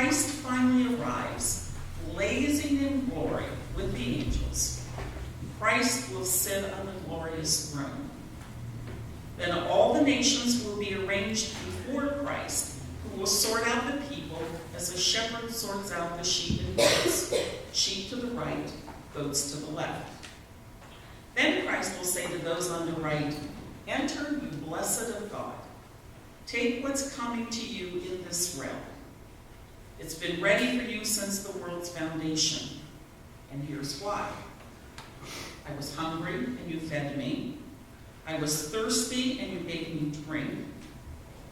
Christ finally arrives, blazing in glory with the angels, Christ will sit on the glorious throne. Then all the nations will be arranged before Christ, who will sort out the people as a shepherd sorts out the sheep and goats, sheep to the right, goats to the left. Then Christ will say to those on the right, "Enter, you blessed of God. Take what's coming to you in this realm. It's been ready for you since the world's foundation. And here's why. I was hungry, and you fed me. I was thirsty, and you gave me drink.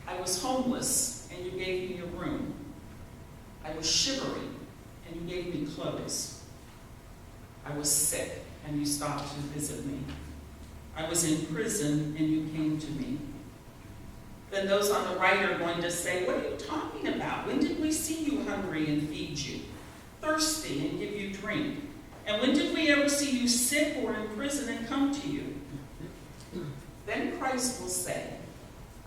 I was homeless, and you gave me a room. I was shivering, and you gave me clothes. I was sick, and you stopped to visit me. I was in prison, and you came to me." Then those on the right are going to say, "What are you talking about? When did we see you hungry and feed you, thirsty and give you drink? And when did we ever see you sick or in prison and come to you?" Then Christ will say,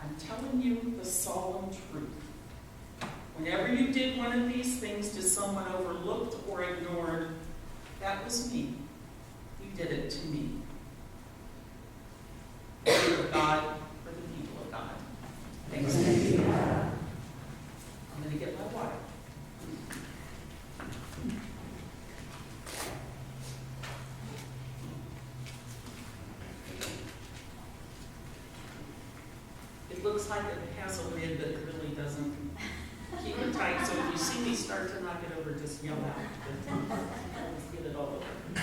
"I'm telling you the solemn truth. Whenever you did one of these things to someone overlooked or ignored, that was me. You did it to me." The word of God for the people of God. Thanks be to God. I'm going to get my water. It looks like it has a lid, but it really doesn't. Keep it tight, so if you see me start to knock it over, just yell out. Let's get it all over.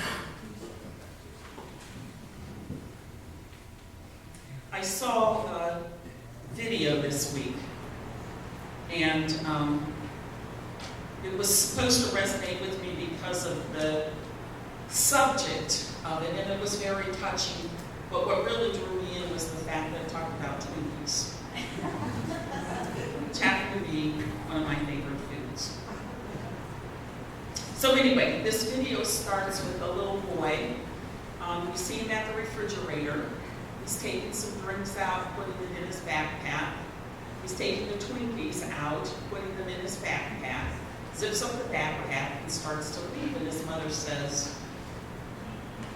I saw a video this week, and it was supposed to resonate with me because of the subject of it, and it was very touching. But what really drew me in was the fact that it talked about Twinkies, which happened to be one of my favorite foods. So anyway, this video starts with a little boy. We see him at the refrigerator. He's taking some drinks out, putting them in his backpack. He's taking the Twinkies out, putting them in his backpack, zips up the backpack, and starts to leave. And his mother says,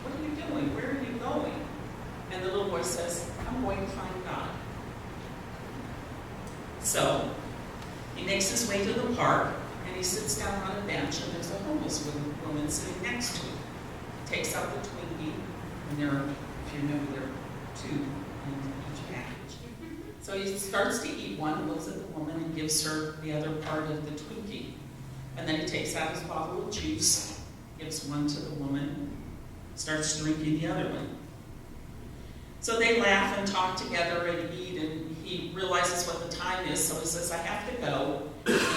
"What are you doing? Where are you going?" And the little boy says, "I'm going to find God." So he makes his way to the park, and he sits down on a bench, and there's a homeless woman sitting next to him. He takes out the Twinkie, and there are, if you remember, there are two in each package. So he starts to eat one, looks at the woman, and gives her the other part of the Twinkie. And then he takes out his bottle of juice, gives one to the woman, starts drinking the other one. So they laugh and talk together and eat, and he realizes what the time is, so he says, "I have to go."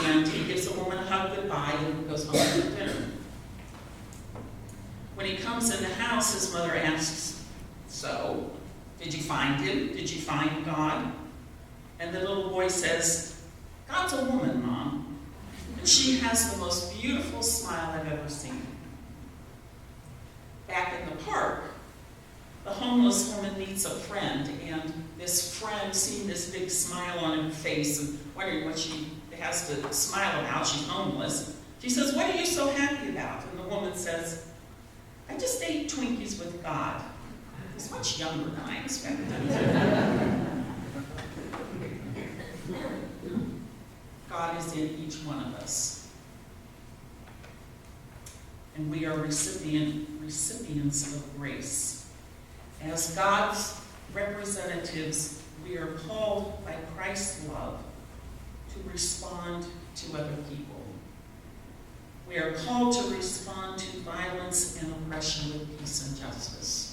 And he gives the woman a hug goodbye and goes home to dinner. When he comes in the house, his mother asks, "So, did you find him? Did you find God?" And the little boy says, "God's a woman, Mom, and she has the most beautiful smile I've ever seen." Back in the park, the homeless woman meets a friend, and this friend, seeing this big smile on her face and wondering what she has to smile about, she's homeless, she says, "What are you so happy about?" And the woman says, "I just ate Twinkies with God. He's much younger than I expected." God is in each one of us. And we are recipients of grace. As God's representatives, we are called by Christ's love to respond to other people. We are called to respond to violence and oppression with peace and justice.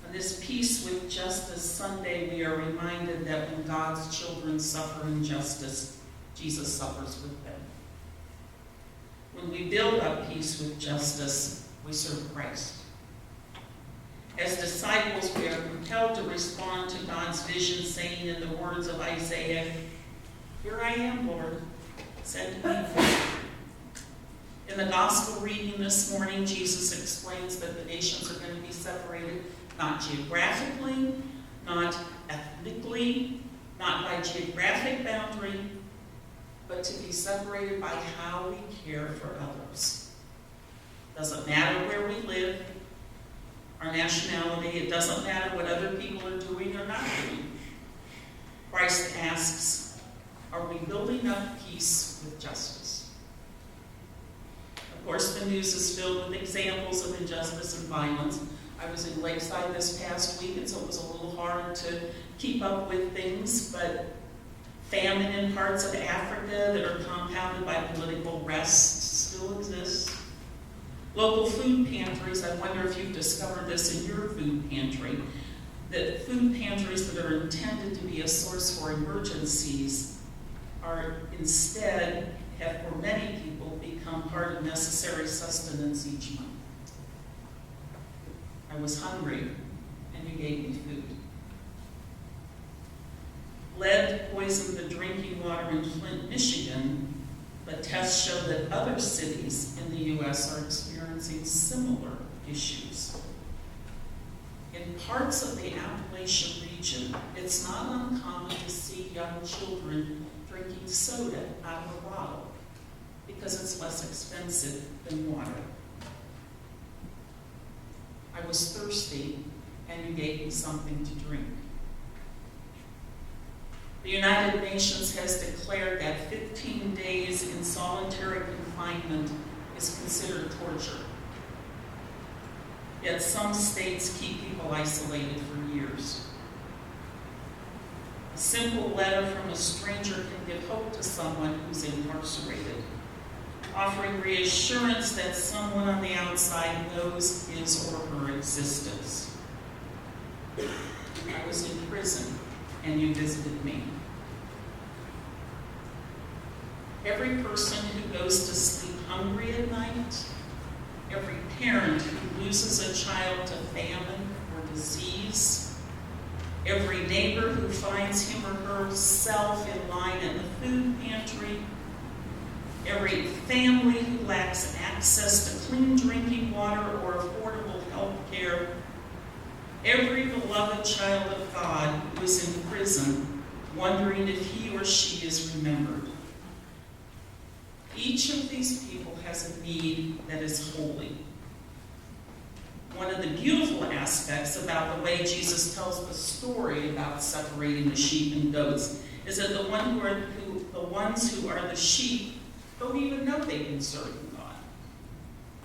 On this Peace with Justice Sunday, we are reminded that when God's children suffer injustice, Jesus suffers with them. When we build up peace with justice, we serve Christ. As disciples, we are compelled to respond to God's vision, saying in the words of Isaiah, "Here I am, Lord, send me." In the gospel reading this morning, Jesus explains that the nations are going to be separated, not geographically, not ethnically, not by geographic boundary, but to be separated by how we care for others. Doesn't matter where we live, our nationality, it doesn't matter what other people are doing or not doing. Christ asks, are we building up peace with justice? Of course, the news is filled with examples of injustice and violence. I was in Lakeside this past week, and so it was a little hard to keep up with things, but famine in parts of Africa that are compounded by political unrest still exists. Local food pantries, I wonder if you've discovered this in your food pantry, that food pantries that are intended to be a source for emergencies are instead, have for many people, become part of necessary sustenance each month. I was hungry, and you gave me food. Lead poisoned the drinking water in Flint, Michigan, but tests show that other cities in the U.S. are experiencing similar issues. In parts of the Appalachian region, it's not uncommon to see young children drinking soda out of a bottle because it's less expensive than water. I was thirsty, and you gave me something to drink. The United Nations has declared that 15 days in solitary confinement is considered torture. Yet some states keep people isolated for years. A simple letter from a stranger can give hope to someone who's incarcerated, offering reassurance that someone on the outside knows his or her existence. I was in prison, and you visited me. Every person who goes to sleep hungry at night, every parent who loses a child to famine or disease, every neighbor who finds him or herself in line at the food pantry, every family who lacks access to clean drinking water or affordable health care, every beloved child of God who is in prison, wondering if he or she is remembered. Each of these people has a need that is holy. One of the beautiful aspects about the way Jesus tells the story about separating the sheep and goats is that the ones who are the sheep don't even know they've been serving God.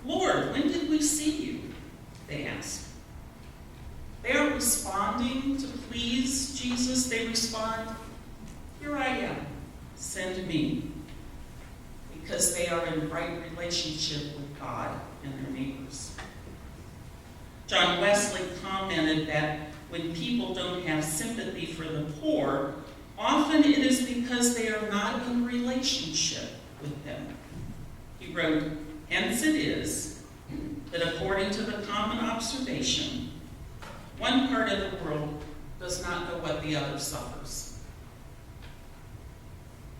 Lord, when did we see you? They ask. They aren't responding to please Jesus. They respond, here I am, send me. Because they are in right relationship with God and their neighbors. John Wesley commented that when people don't have sympathy for the poor, often it is because they are not in relationship with them. He wrote, hence it is that according to the common observation, one part of the world does not know what the other suffers.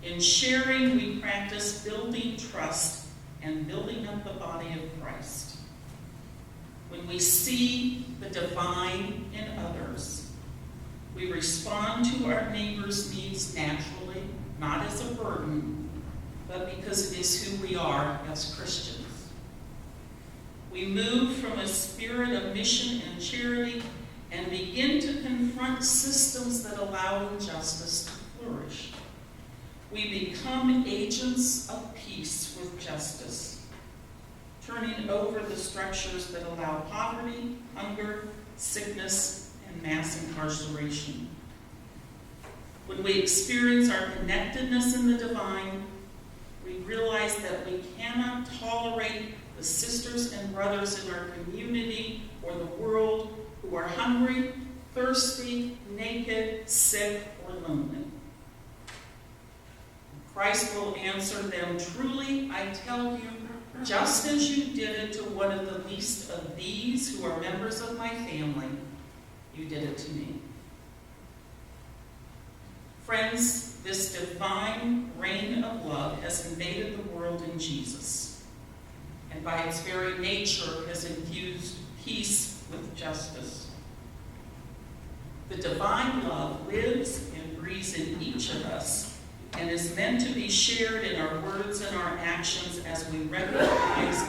In sharing, we practice building trust and building up the body of Christ. When we see the divine in others, we respond to our neighbor's needs naturally, not as a burden, but because it is who we are as Christians. We move from a spirit of mission and charity and begin to confront systems that allow injustice to flourish. We become agents of peace with justice, turning over the structures that allow poverty, hunger, sickness, and mass incarceration. When we experience our connectedness in the divine, we realize that we cannot tolerate the sisters and brothers in our community or the world who are hungry, thirsty, naked, sick, or lonely. Christ will answer them, truly, I tell you, just as you did it to one of the least of these who are members of my family, you did it to me. Friends, this divine reign of love has invaded the world in Jesus, and by its very nature has infused peace with justice. The divine love lives and breathes in each of us, and is meant to be shared in our words and our actions as we recognize